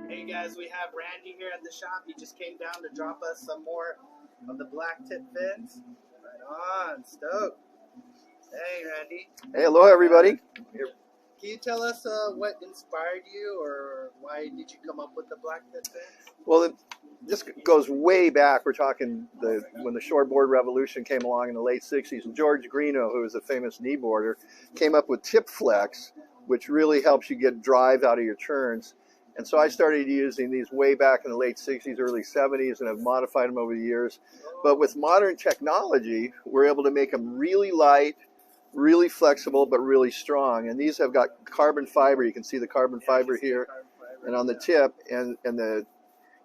Hey guys, we have Randy here at the shop. He just came down to drop us some more of the black tip fins. Right on, stoked. Hey Randy. Hey, hello everybody. Can you tell us what inspired you, or why did you come up with the black tip fins? Well, this goes way back. We're talking when the shortboard revolution came along in the late 60s. George Greeno, who was a famous kneeboarder, came up with tip flex, which really helps you get drive out of your turns. And so I started using these way back in the late 60s, early 70s, and I've modified them over the years. But with modern technology, we're able to make them really light, really flexible, but really strong. And these have got carbon fiber. You can see the carbon fiber here and on the tip. And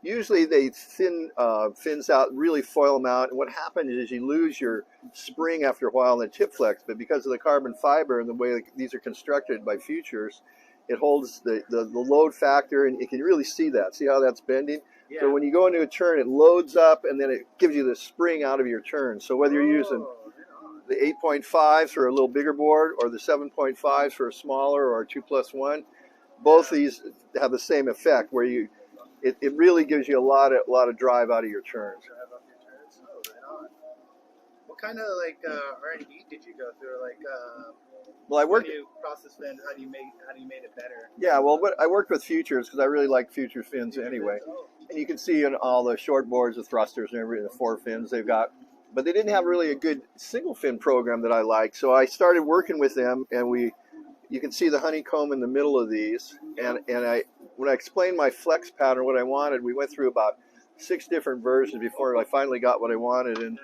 usually they thin fins out, really foil them out. And what happens is you lose your spring after a while in the tip flex. But because of the carbon fiber and the way these are constructed by Futures, it holds the load factor, and you can really see that. See how that's bending? Yeah. So when you go into a turn, it loads up, and then it gives you the spring out of your turn. So whether you're using the 8.5s for a little bigger board or the 7.5s for a smaller or 2+1, both these have the same effect where it really gives you a lot of drive out of your turns. Oh, right on. What kind of R&D did you go through? Well, I worked. How do you process fins? How do you make it better? Yeah, well, I worked with Futures because I really like Futures fins anyway. And you can see in all the short boards, the thrusters and everything, the 4 fins they've got. But they didn't have really a good single fin program that I liked. So I started working with them, and you can see the honeycomb in the middle of these. And when I explained my flex pattern, what I wanted, we went through about 6 different versions before I finally got what I wanted. And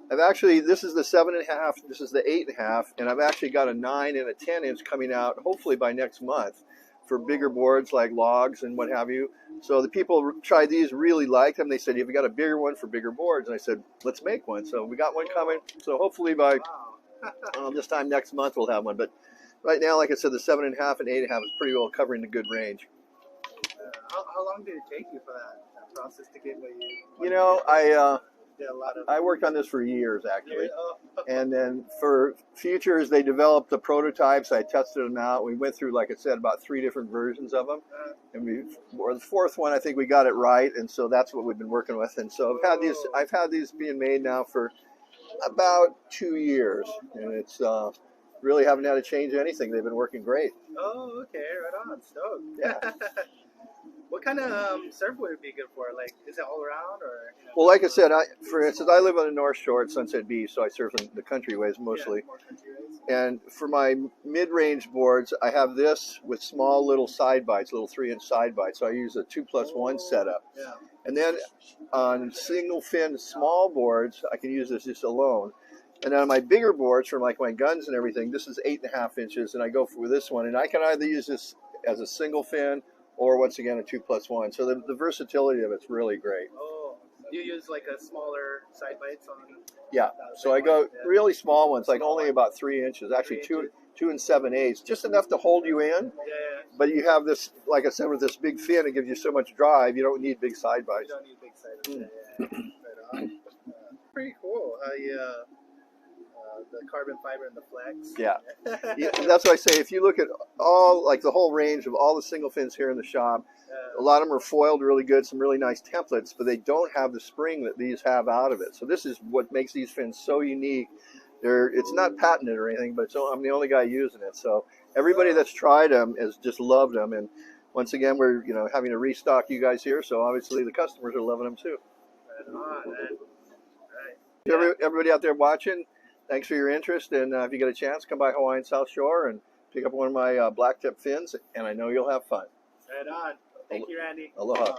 I've actually, this is the 7.5, this is the 8.5, and I've actually got a 9 and a 10-inch coming out hopefully by next month for bigger boards like logs and what have you. So the people tried these, really liked them. They said, "You've got a bigger one for bigger boards." And I said, "Let's make one." So we got one coming. So hopefully by this time next month we'll have one. But right now, like I said, the 7.5 and 8.5 is pretty well covering the good range. How long did it take you for that process to get what you? You know, I worked on this for years, actually. And then for Futures, they developed the prototypes. I tested them out. We went through, like I said, about 3 different versions of them. And the 4th one, I think we got it right. And so that's what we've been working with. And so I've had these being made now for about 2 years. And it's really haven't had to change anything. They've been working great. Oh, okay. Right on. Stoked. Yeah. What kind of surf would it be good for? Like, is it all around, or? Well, like I said, for instance, I live on the North Shore at Sunset Beach, so I surf in the countryways mostly. Yeah, more countryways. And for my mid-range boards, I have this with small little side bites, little 3-inch side bites. So I use a 2+1 setup. Yeah. And then on single fin small boards, I can use this just alone. And then on my bigger boards, for like my guns and everything, this is 8.5 inches, and I go for this one. And I can either use this as a single fin or once again a 2+1. So the versatility of it's really great. Oh, you use like a smaller side bites on? Yeah. So I go really small ones, like only about 3 inches, actually 2 7/8, just enough to hold you in. Yeah. But you have this, like I said, with this big fin, it gives you so much drive. You don't need big side bites. You don't need big side bites. Yeah. Right on. Pretty cool. The carbon fiber and the flex. Yeah. That's why I say, if you look at the whole range of all the single fins here in the shop, a lot of them are foiled really good, some really nice templates, but they don't have the spring that these have out of it. So this is what makes these fins so unique. It's not patented or anything, but I'm the only guy using it. So everybody that's tried them has just loved them. And once again, we're having to restock you guys here, so obviously the customers are loving them too. Right on, man. Right. Yeah. Everybody out there watching, thanks for your interest, and if you get a chance, come by Hawaiian South Shore and pick up one of my black tip fins, and I know you'll have fun. Right on. Thank you, Randy. Aloha.